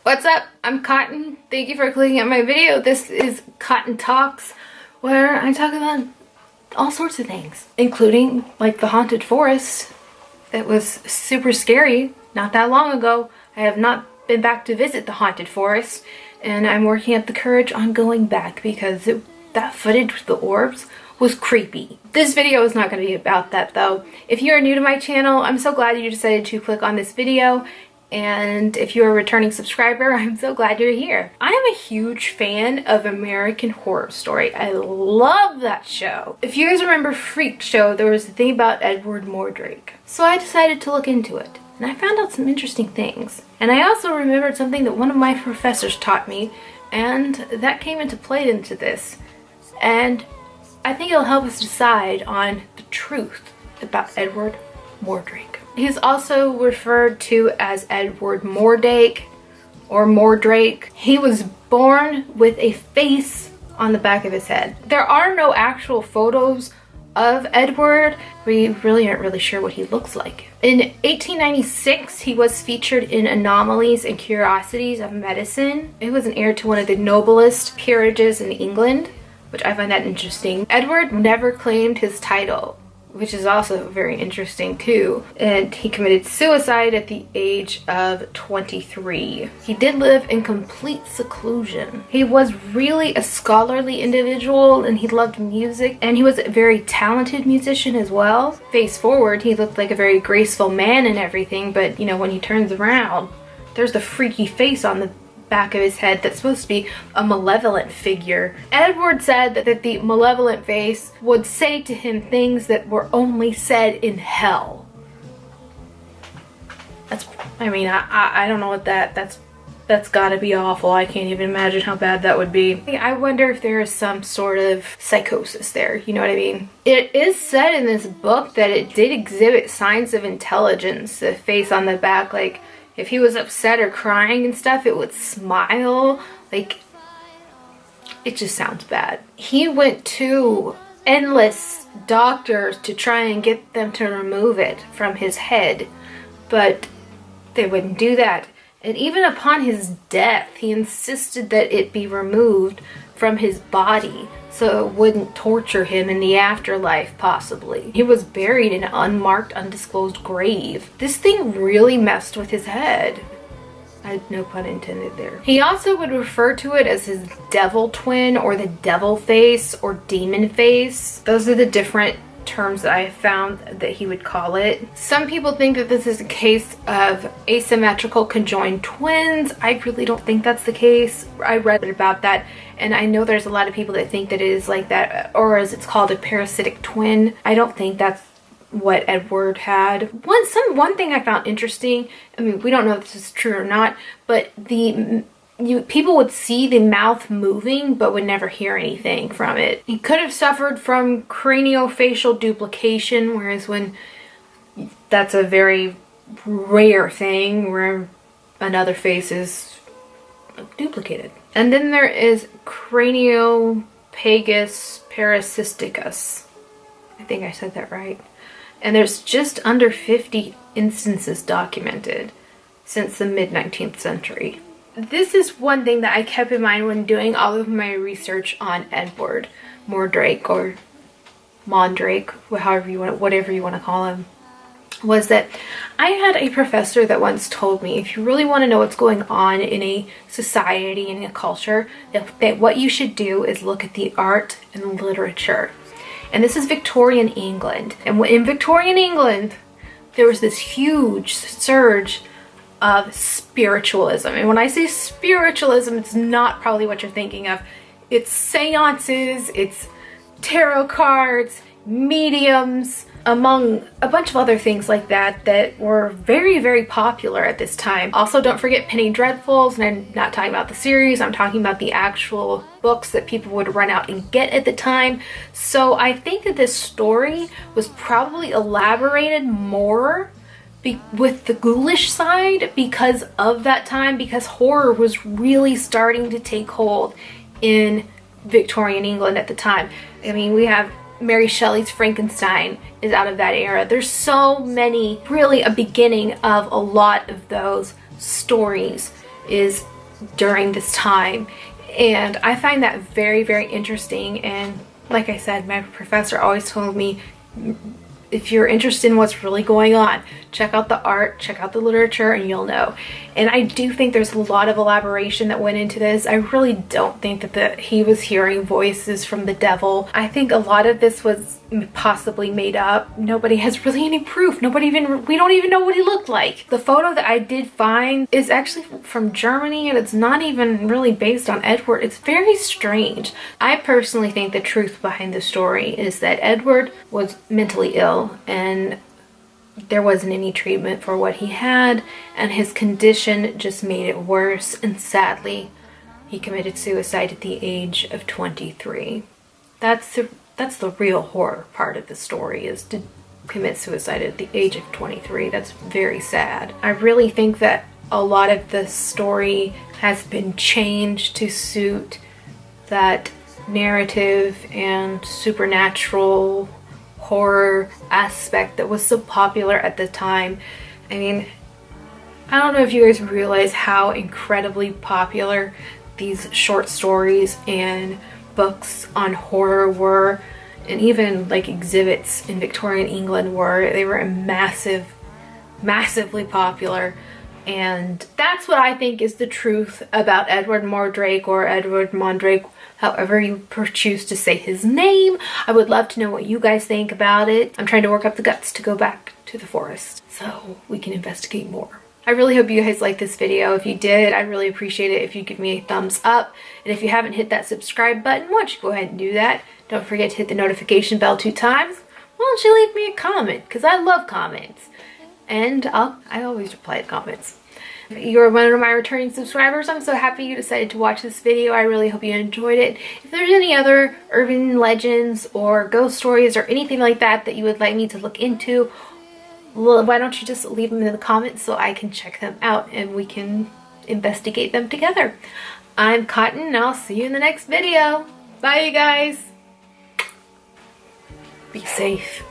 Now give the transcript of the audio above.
What's up? I'm Cotton. Thank you for clicking on my video. This is Cotton Talks, where I talk about all sorts of things, including like the haunted forest. That was super scary not that long ago. I have not been back to visit the haunted forest, and I'm working up the courage on going back because that footage with the orbs was creepy. This video is not going to be about that though. If you are new to my channel, I'm so glad you decided to click on this video. And if you're a returning subscriber, I'm so glad you're here. I am a huge fan of American Horror Story. I love that show. If you guys remember Freakshow, there was a thing about Edward Mordrake. So I decided to look into it. And I found out some interesting things. And I also remembered something that one of my professors taught me. And that came into play into this. And I think it'll help us decide on the truth about Edward Mordrake. He's also referred to as Edward Mordrake or Mordrake. He was born with a face on the back of his head. There are no actual photos of Edward. We really aren't really sure what he looks like. In 1896, he was featured in Anomalies and Curiosities of Medicine. He was an heir to one of the noblest peerages in England, which I find that interesting. Edward never claimed his title, which is also very interesting too. And he committed suicide at the age of 23. He did live in complete seclusion. He was really a scholarly individual and he loved music, and he was a very talented musician as well. Face forward, he looked like a very graceful man and everything, but you know, when he turns around, there's the freaky face on the back of his head that's supposed to be a malevolent figure. Edward said that the malevolent face would say to him things that were only said in hell. I don't know what that's gotta be awful. I can't even imagine how bad that would be. I wonder if there is some sort of psychosis there, you know what I mean? It is said in this book that it did exhibit signs of intelligence. The face on the back, like if he was upset or crying and stuff, it would smile. Like, it just sounds bad. He went to endless doctors to try and get them to remove it from his head, but they wouldn't do that. And even upon his death, he insisted that it be removed from his body so it wouldn't torture him in the afterlife, possibly. He was buried in an unmarked, undisclosed grave. This thing really messed with his head. I had no pun intended there. He also would refer to it as his devil twin, or the devil face, or demon face. Those are the different terms that I have found that he would call it. Some people think that this is a case of asymmetrical conjoined twins. I really don't think that's the case. I read about that, and I know there's a lot of people that think that it is like that, or as it's called, a parasitic twin. I don't think that's what Edward had. One thing I found interesting, I mean, we don't know if this is true or not, but people would see the mouth moving but would never hear anything from it. He could have suffered from craniofacial duplication, whereas that's a very rare thing where another face is duplicated. And then there is craniopagus parasisticus. I think I said that right. And there's just under 50 instances documented since the mid-19th century. This is one thing that I kept in mind when doing all of my research on Edward Mordrake, or Mondrake, whatever you want to call him, was that I had a professor that once told me, if you really want to know what's going on in a society and a culture, that what you should do is look at the art and literature. And this is Victorian England. And in Victorian England, there was this huge surge of spiritualism. And when I say spiritualism, it's not probably what you're thinking of. It's seances, it's tarot cards, mediums, among a bunch of other things like that were very, very popular at this time. Also, don't forget Penny Dreadfuls, and I'm not talking about the series, I'm talking about the actual books that people would run out and get at the time. So I think that this story was probably elaborated more with the ghoulish side because of that time, because horror was really starting to take hold in Victorian England at the time. I mean, we have Mary Shelley's Frankenstein is out of that era. There's so many, really a beginning of a lot of those stories is during this time. And I find that very, very interesting. And like I said, my professor always told me, if you're interested in what's really going on, check out the art, check out the literature, and you'll know. And I do think there's a lot of elaboration that went into this. I really don't think that he was hearing voices from the devil. I think a lot of this was possibly made up. Nobody has really any proof. We don't even know what he looked like. The photo that I did find is actually from Germany, and it's not even really based on Edward. It's very strange. I personally think the truth behind the story is that Edward was mentally ill, and there wasn't any treatment for what he had, and his condition just made it worse, and sadly he committed suicide at the age of 23. That's the real horror part of the story, is to commit suicide at the age of 23. That's very sad. I really think that a lot of the story has been changed to suit that narrative and supernatural horror aspect that was so popular at the time. I mean, I don't know if you guys realize how incredibly popular these short stories and books on horror were, and even like exhibits in Victorian England were. They were massively popular. And that's what I think is the truth about Edward Mordrake, or Edward Mordrake, however you choose to say his name. I would love to know what you guys think about it. I'm trying to work up the guts to go back to the forest so we can investigate more. I really hope you guys liked this video. If you did, I'd really appreciate it if you give me a thumbs up. And if you haven't hit that subscribe button, why don't you go ahead and do that. Don't forget to hit the notification bell 2 times. Why don't you leave me a comment? Because I love comments. And I always reply to comments. You're one of my returning subscribers. I'm so happy you decided to watch this video. I really hope you enjoyed it. If there's any other urban legends or ghost stories or anything like that that you would like me to look into, why don't you just leave them in the comments so I can check them out and we can investigate them together. I'm Cotton, and I'll see you in the next video. Bye, you guys. Be safe.